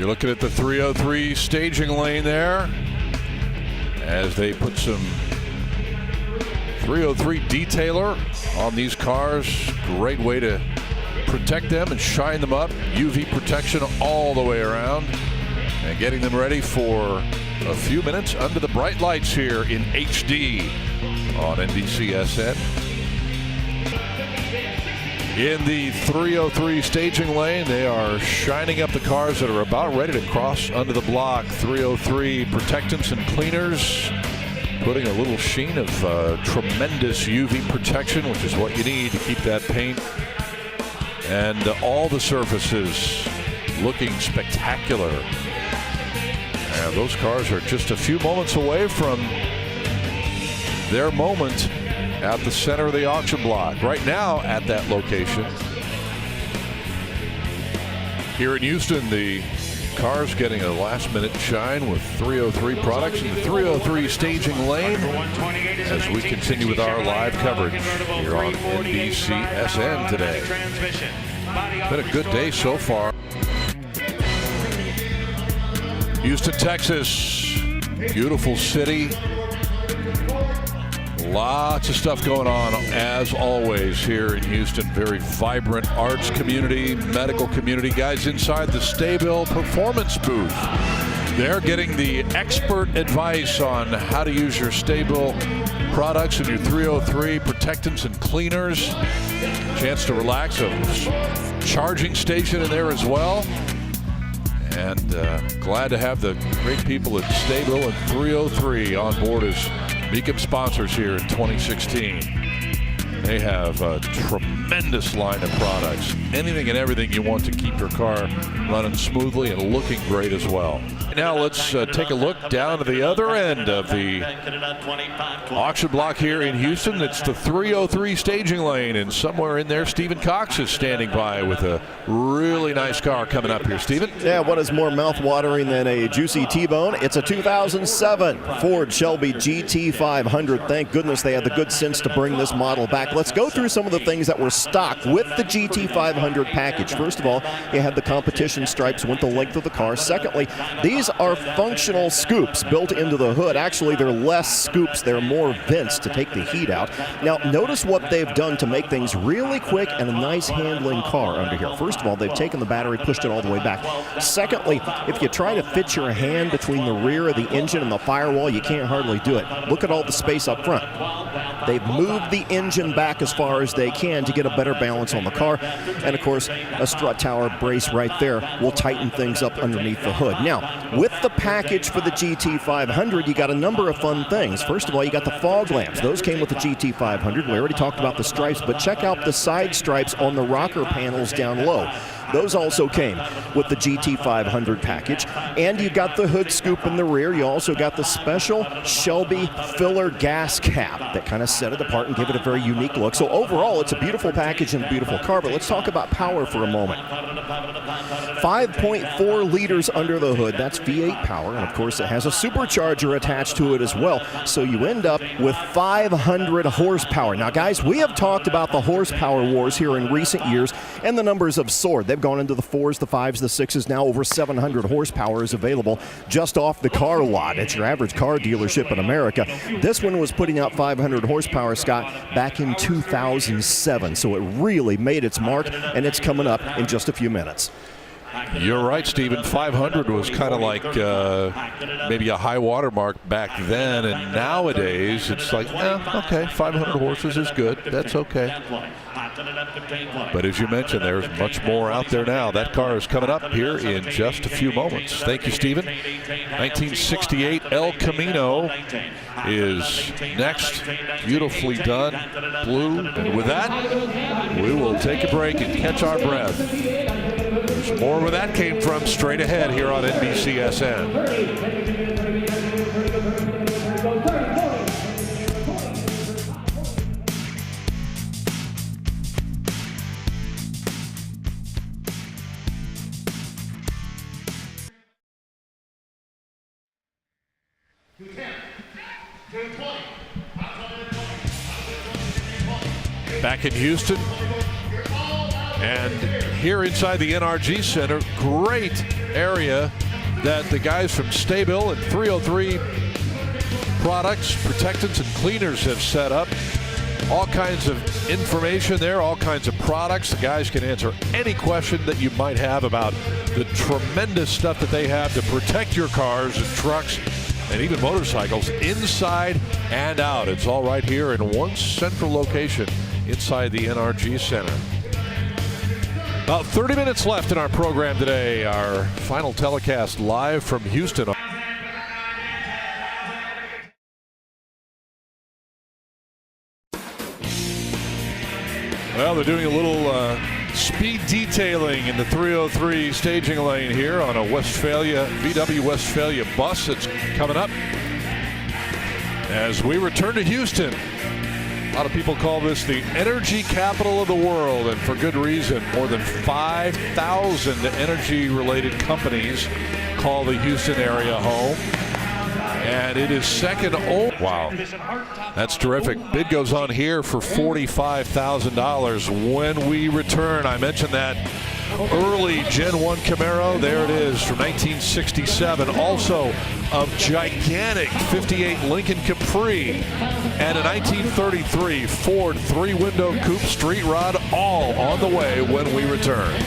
You're looking at the 303 staging lane there as they put some 303 detailer on these cars. Great way to protect them and shine them up. UV protection all the way around and getting them ready for a few minutes under the bright lights here in HD on NBCSN. In the 303 staging lane, they are shining up the cars that are about ready to cross under the block. 303 protectants and cleaners, putting a little sheen of tremendous UV protection, which is what you need to keep that paint and all the surfaces looking spectacular. And those cars are just a few moments away from their moment at the center of the auction block. Right now at that location here in Houston, the cars getting a last minute shine with 303 products in the 303 staging lane as we continue with our live coverage here on NBCSN today. Been a good day so far. Houston, Texas, beautiful city. Lots of stuff going on, as always, here in Houston. Very vibrant arts community, medical community. Guys inside the Staybill Performance booth. They're getting the expert advice on how to use your Staybill products and your 303 protectants and cleaners. Chance to relax. A charging station in there as well. And glad to have the great people at Staybill and 303 on board as Mecum sponsors here in 2016. They have a tremendous line of products. Anything and everything you want to keep your car running smoothly and looking great as well. Now let's take a look down to the other end of the auction block here in Houston. It's the 303 staging lane, and somewhere in there Stephen Cox is standing by with a really nice car coming up here. Stephen? Yeah, what is more mouth-watering than a juicy T-bone? It's a 2007 Ford Shelby GT500. Thank goodness they had the good sense to bring this model back. Let's go through some of the things that were stocked with the GT500 package. First of all, you had the competition stripes, went the length of the car. Secondly, these are functional scoops built into the hood. Actually, they're less scoops. They're more vents to take the heat out. Now, notice what they've done to make things really quick and a nice handling car under here. First of all, they've taken the battery, pushed it all the way back. Secondly, if you try to fit your hand between the rear of the engine and the firewall, you can't hardly do it. Look at all the space up front. They've moved the engine back as far as they can to get a better balance on the car. And of course, a strut tower brace right there will tighten things up underneath the hood. Now, with the package for the GT500, you got a number of fun things. First of all, you got the fog lamps. Those came with the GT500. We already talked about the stripes, but check out the side stripes on the rocker panels down low. Those also came with the GT500 package. And you got the hood scoop in the rear. You also got the special Shelby filler gas cap that kind of set it apart and gave it a very unique look. So overall, it's a beautiful package and a beautiful car. But let's talk about power for a moment. 5.4 liters under the hood. That's V8 power. And of course, it has a supercharger attached to it as well. So you end up with 500 horsepower. Now, guys, we have talked about the horsepower wars here in recent years, and the numbers have soared. They've gone into the 4s, the 5s, the 6s. Now over 700 horsepower is available just off the car lot at your average car dealership in America. This one was putting out 500 horsepower, Scott, back in 2007. So it really made its mark, and it's coming up in just a few minutes. You're right, Stephen. 500 was kind of like maybe a high water mark back then, and nowadays it's like, okay, 500 horses is good. That's okay. But as you mentioned, there's much more out there now. That car is coming up here in just a few moments. Thank you, Stephen. 1968 El Camino is next. Beautifully done. Blue. And with that, we will take a break and catch our breath. There's more where that came from straight ahead here on NBCSN. Back in Houston, And here inside the NRG Center, great area that the guys from Staybill and 303 Products, Protectants, and Cleaners have set up. All kinds of information there, all kinds of products. The guys can answer any question that you might have about the tremendous stuff that they have to protect your cars and trucks and even motorcycles inside and out. It's all right here in one central location inside the NRG Center. About 30 minutes left in our program today. Our final telecast live from Houston. Well, they're doing a little speed detailing in the 303 staging lane here on a VW Westphalia bus that's coming up. As we return to Houston, a lot of people call this the energy capital of the world, and for good reason. More than 5,000 energy-related companies call the Houston area home. And it is second. Oh, wow. That's terrific. Bid goes on here for $45,000. When we return, I mentioned that early Gen 1 Camaro. There it is from 1967. Also a gigantic 58 Lincoln Capri and a 1933 Ford 3-window coupe street rod, all on the way when we return.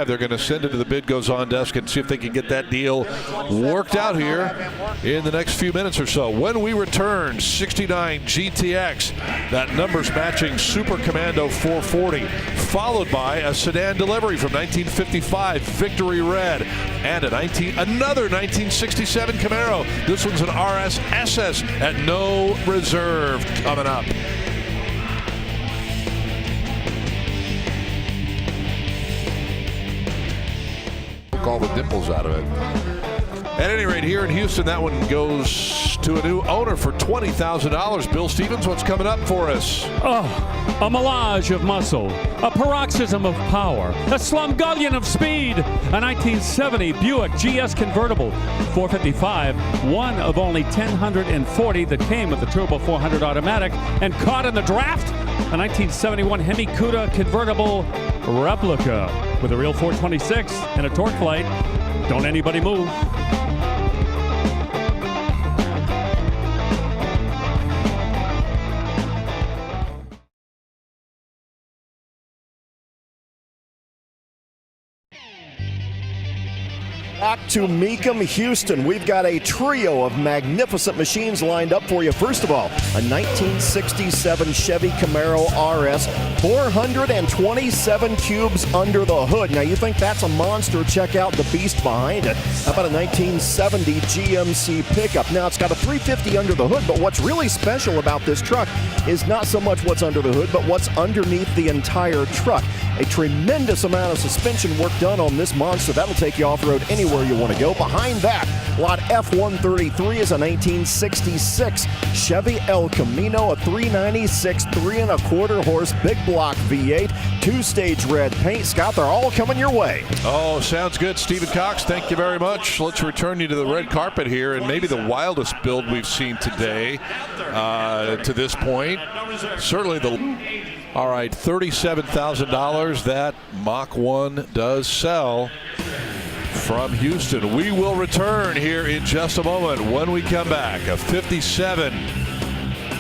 They're going to send it to the bid goes on desk and see if they can get that deal worked out here in the next few minutes or so. When we return, 69 GTX, that number's matching Super Commando 440, followed by a sedan delivery from 1955 Victory Red and another 1967 Camaro. This one's an RS SS at no reserve coming up. All the dimples out of it. At any rate, here in Houston, that one goes to a new owner for $20,000. Bill Stevens, what's coming up for us? Oh, a melange of muscle, a paroxysm of power, a slumgullion of speed, a 1970 Buick GS convertible, 455, one of only 1,040 that came with the Turbo 400 automatic, and caught in the draft, a 1971 Hemi Cuda convertible replica with a real 426 and a torque light. Don't anybody move. Back to Mecum, Houston. We've got a trio of magnificent machines lined up for you. First of all, a 1967 Chevy Camaro RS, 427 cubes under the hood. Now, you think that's a monster? Check out the beast behind it. How about a 1970 GMC pickup? Now, it's got a 350 under the hood, but what's really special about this truck is not so much what's under the hood, but what's underneath the entire truck. A tremendous amount of suspension work done on this monster. That'll take you off-road anywhere you want to go. Behind that, lot F133 is a 1966 Chevy El Camino, a 396 3¼ horse big block V8, two-stage red paint. Scott, they're all coming your way. Oh, sounds good. Stephen Cox, thank you very much. Let's return you to the red carpet here, and maybe the wildest build we've seen today to this point. Certainly the... All right, $37,000. That Mach 1 does sell from Houston. We will return here in just a moment when we come back. A 57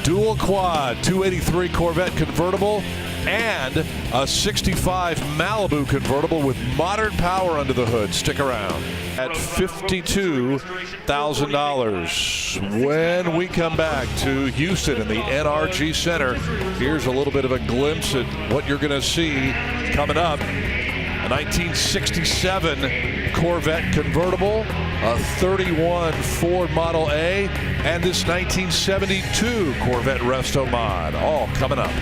dual quad 283 Corvette convertible and a 65 Malibu convertible with modern power under the hood. Stick around. At $52,000. When we come back to Houston in the NRG Center, here's a little bit of a glimpse at what you're going to see coming up. A 1967 Corvette convertible, a 31 Ford Model A, and this 1972 Corvette Resto Mod, all coming up.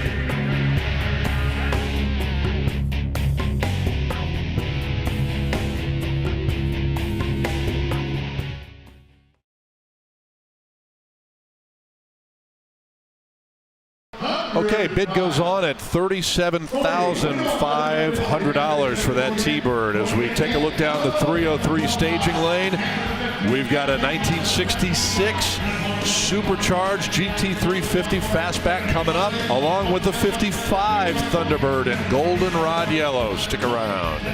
Okay, bid goes on at $37,500 for that T-Bird. As we take a look down the 303 staging lane, we've got a 1966 supercharged GT350 fastback coming up, along with the 55 Thunderbird in goldenrod yellow. Stick around.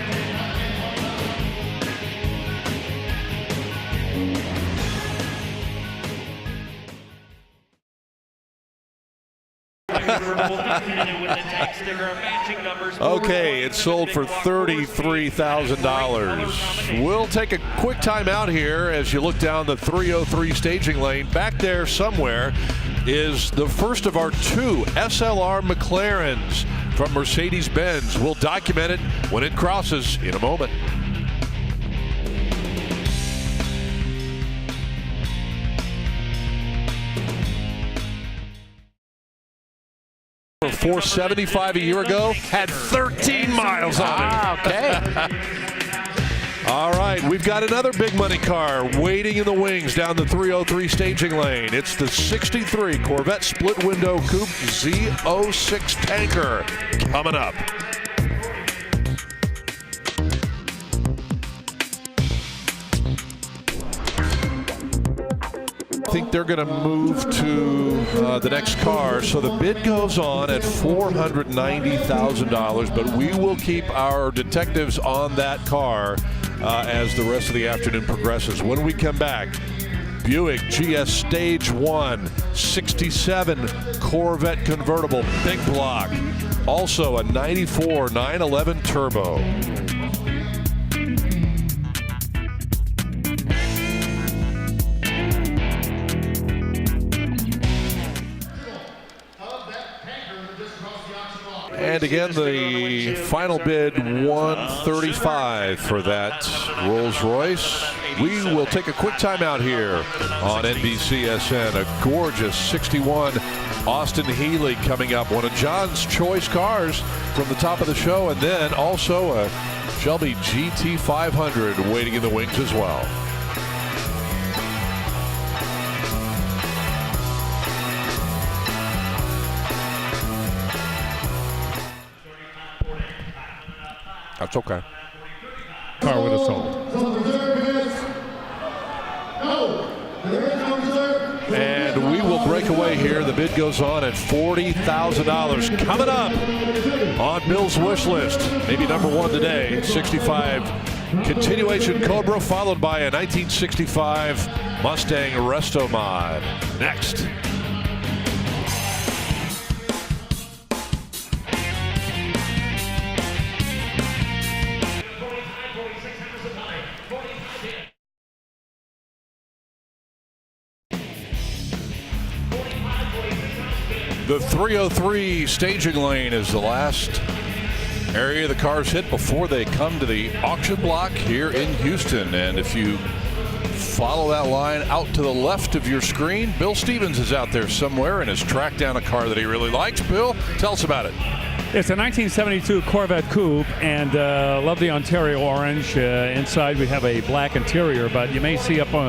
Okay, it's sold for $33,000. We'll take a quick time out here as you look down the 303 staging lane. Back there somewhere is the first of our two SLR McLarens from Mercedes-Benz. We'll document it when it crosses in a moment. $475 a year ago, had 13 miles on it. Okay. All right, we've got another big money car waiting in the wings down the 303 staging lane. It's the 63 Corvette split window coupe Z06 tanker coming up. I think they're going to move to the next car, so the bid goes on at $490,000, but we will keep our detectives on that car as the rest of the afternoon progresses. When we come back, Buick GS Stage 1 67 Corvette convertible big block, also a 94 911 turbo. And again, the final bid, $135 for that Rolls Royce. We will take a quick time out here on NBCSN. A gorgeous 61 Austin Healey coming up, one of John's choice cars from the top of the show, and then also a Shelby GT500 waiting in the wings as well. That's okay. Car would have sold. And we will break away here. The bid goes on at $40,000. Coming up on Bill's wish list, maybe number one today, 65 continuation Cobra, followed by a 1965 Mustang Resto Mod. Next. The 303 staging lane is the last area the cars hit before they come to the auction block here in Houston. And if you follow that line out to the left of your screen, Bill Stevens is out there somewhere and has tracked down a car that he really likes. Bill, tell us about it. It's a 1972 Corvette coupe, and love the Ontario orange. Inside we have a black interior, but you may see up on